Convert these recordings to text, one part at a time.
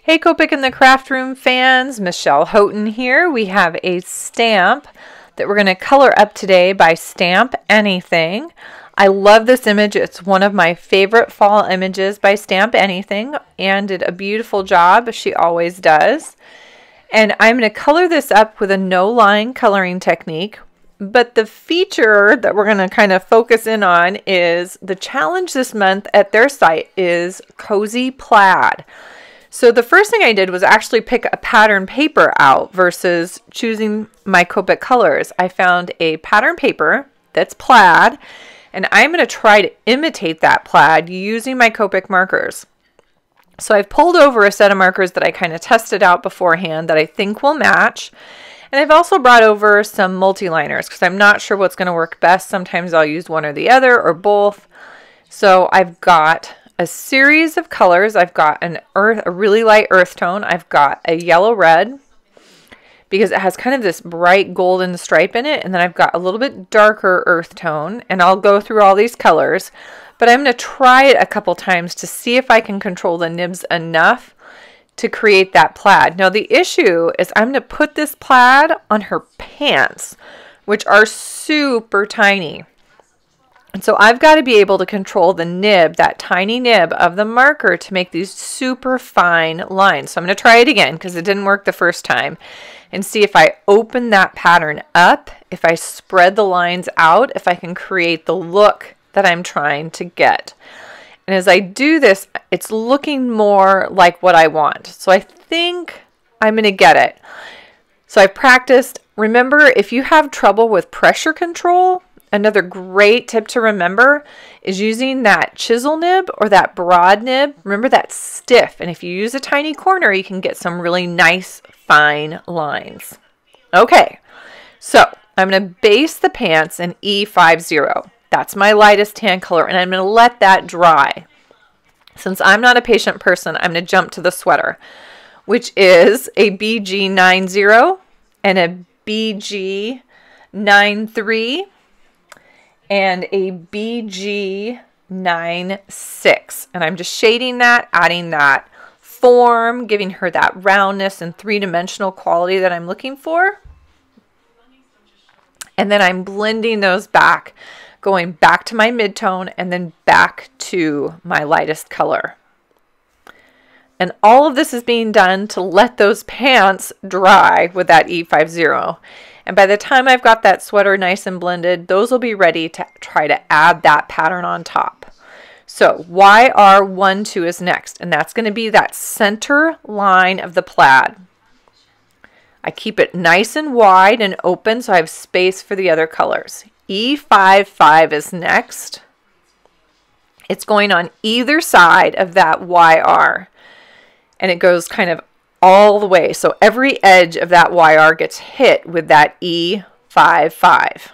Hey Copic in the Craft Room fans, Michelle Houghton here. We have a stamp that we're going to color up today by Stamp AnnieThing. I love this image. It's one of my favorite fall images by Stamp AnnieThing and did a beautiful job. She always does. And I'm going to color this up with a no-line coloring technique. But the feature that we're going to kind of focus in on is the challenge this month at their site is Copic Plaid. So the first thing I did was actually pick a pattern paper out versus choosing my Copic colors. I found a pattern paper that's plaid, and I'm going to try to imitate that plaid using my Copic markers. So I've pulled over a set of markers that I kind of tested out beforehand that I think will match. And I've also brought over some multi-liners because I'm not sure what's going to work best. Sometimes I'll use one or the other or both. So I've got a series of colors. I've got a really light earth tone. I've got a yellow red because it has kind of this bright golden stripe in it. And then I've got a little bit darker earth tone. And I'll go through all these colors. But I'm going to try it a couple times to see if I can control the nibs enough to create that plaid. Now the issue is I'm going to put this plaid on her pants, which are super tiny. And so I've got to be able to control the nib, that tiny nib of the marker to make these super fine lines. So I'm going to try it again because it didn't work the first time and see if I open that pattern up, if I spread the lines out, if I can create the look that I'm trying to get. And as I do this, it's looking more like what I want. So I think I'm going to get it. So I've practiced. Remember, if you have trouble with pressure control, another great tip to remember is using that chisel nib or that broad nib. Remember, that's stiff. And if you use a tiny corner, you can get some really nice, fine lines. Okay, so I'm going to base the pants in E50. That's my lightest tan color, and I'm going to let that dry. Since I'm not a patient person, I'm going to jump to the sweater, which is a BG90 and a BG93 and a BG96. And I'm just shading that, adding that form, giving her that roundness and three-dimensional quality that I'm looking for. And then I'm blending those back, going back to my mid-tone and then back to my lightest color. And all of this is being done to let those pants dry with that E50. And by the time I've got that sweater nice and blended, those will be ready to try to add that pattern on top. So YR12 is next, and that's going to be that center line of the plaid. I keep it nice and wide and open so I have space for the other colors. E55 is next. It's going on either side of that YR, and it goes kind of all the way. So every edge of that YR gets hit with that E55.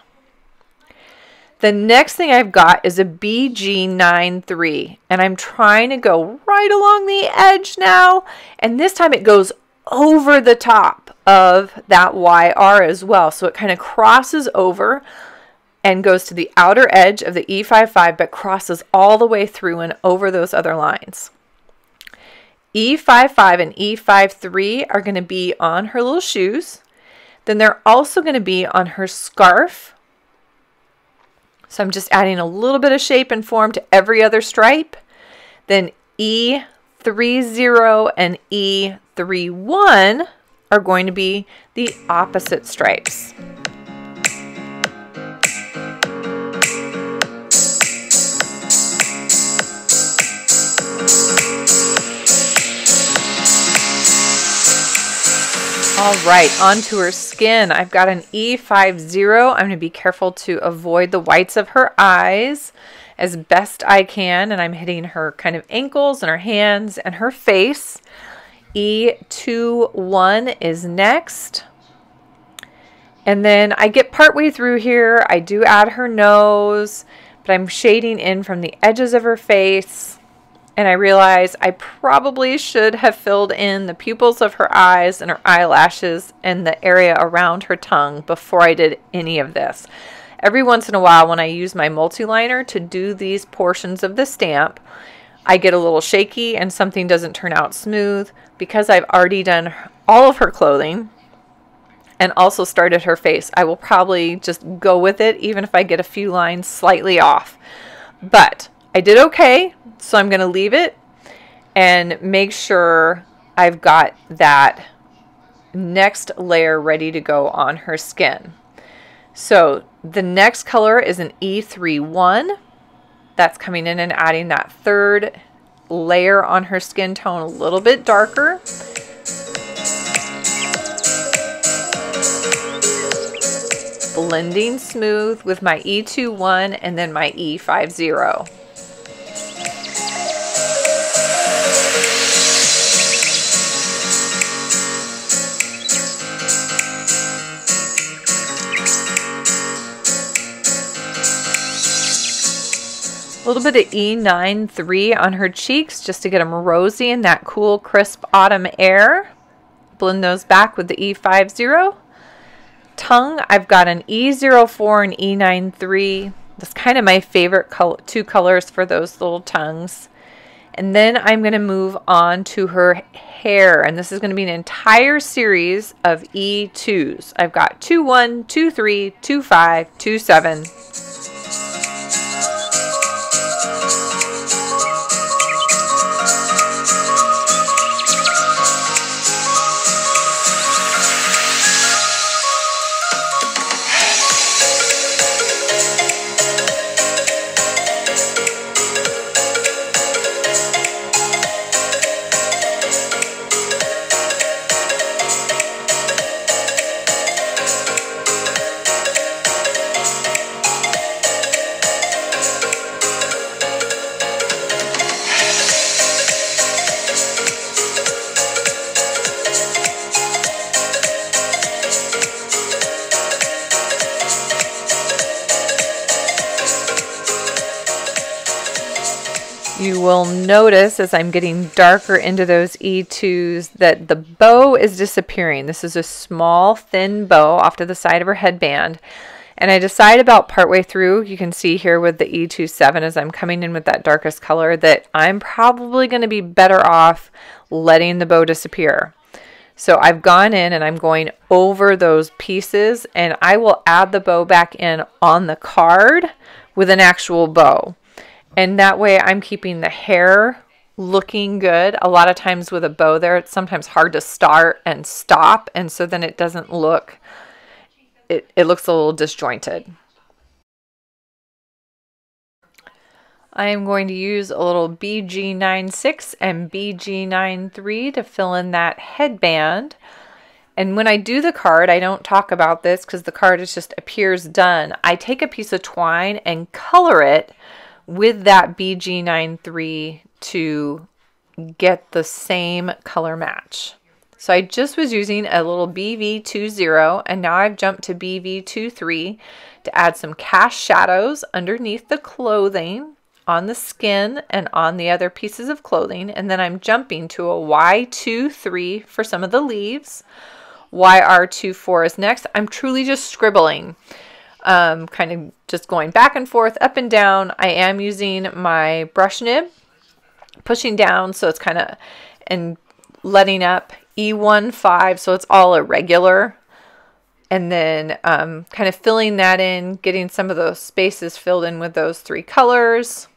The next thing I've got is a BG93, and I'm trying to go right along the edge now, and this time it goes over the top of that YR as well. So it kind of crosses over and goes to the outer edge of the E55, but crosses all the way through and over those other lines. E55 and E53 are going to be on her little shoes. Then they're also going to be on her scarf. So I'm just adding a little bit of shape and form to every other stripe. Then E30 and E31 are going to be the opposite stripes. All right, onto her skin. I've got an E50. I'm going to be careful to avoid the whites of her eyes as best I can, and I'm hitting her kind of ankles and her hands and her face. E21 is next. And then I get partway through here. I do add her nose, but I'm shading in from the edges of her face. And I realize I probably should have filled in the pupils of her eyes and her eyelashes and the area around her tongue before I did any of this. Every once in a while when I use my multi-liner to do these portions of the stamp, I get a little shaky and something doesn't turn out smooth, because I've already done all of her clothing and also started her face, I will probably just go with it even if I get a few lines slightly off. But I did okay, so I'm going to leave it and make sure I've got that next layer ready to go on her skin. So the next color is an E31. That's coming in and adding that third layer on her skin tone, a little bit darker. Blending smooth with my E21 and then my E50. A little bit of E93 on her cheeks just to get them rosy in that cool, crisp autumn air. Blend those back with the E50. Tongue, I've got an E04 and E93. That's kind of my favorite two colors for those little tongues. And then I'm going to move on to her hair. And this is going to be an entire series of E2s. I've got 2-1, 2-3, 2-5, 2-7. You will notice as I'm getting darker into those E2s that the bow is disappearing. This is a small, thin bow off to the side of her headband. And I decide about partway through, you can see here with the E27 as I'm coming in with that darkest color, that I'm probably going to be better off letting the bow disappear. So I've gone in and I'm going over those pieces, and I will add the bow back in on the card with an actual bow. And that way I'm keeping the hair looking good. A lot of times with a bow there, it's sometimes hard to start and stop. And so then it doesn't look, it looks a little disjointed. I am going to use a little BG96 and BG93 to fill in that headband. And when I do the card, I don't talk about this because the card is just appears done. I take a piece of twine and color it with that BG93 to get the same color match. So I just was using a little BV20, and now I've jumped to BV23 to add some cast shadows underneath the clothing, on the skin, and on the other pieces of clothing. And then I'm jumping to a Y23 for some of the leaves. YR24 is next. I'm truly just scribbling. Kind of just going back and forth, up and down. I am using my brush nib, pushing down so it's kind of, and letting up E15 so it's all irregular. And then kind of filling that in, getting some of those spaces filled in with those three colors.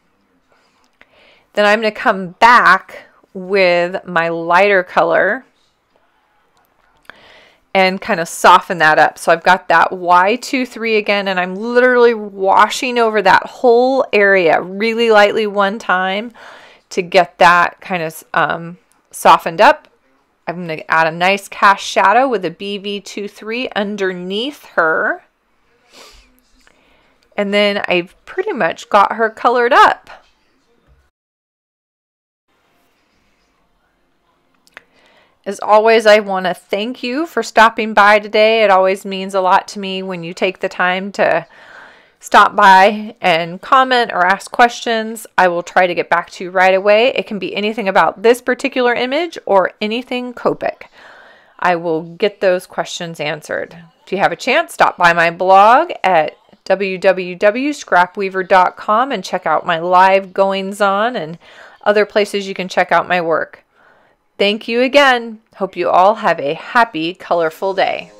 Then I'm going to come back with my lighter color and kind of soften that up. So I've got that Y23 again, and I'm literally washing over that whole area really lightly one time to get that kind of softened up. I'm going to add a nice cast shadow with a BV23 underneath her. And then I've pretty much got her colored up. As always, I want to thank you for stopping by today. It always means a lot to me when you take the time to stop by and comment or ask questions. I will try to get back to you right away. It can be anything about this particular image or anything Copic. I will get those questions answered. If you have a chance, stop by my blog at www.scrapweaver.com and check out my live goings on and other places you can check out my work. Thank you again. Hope you all have a happy, colorful day.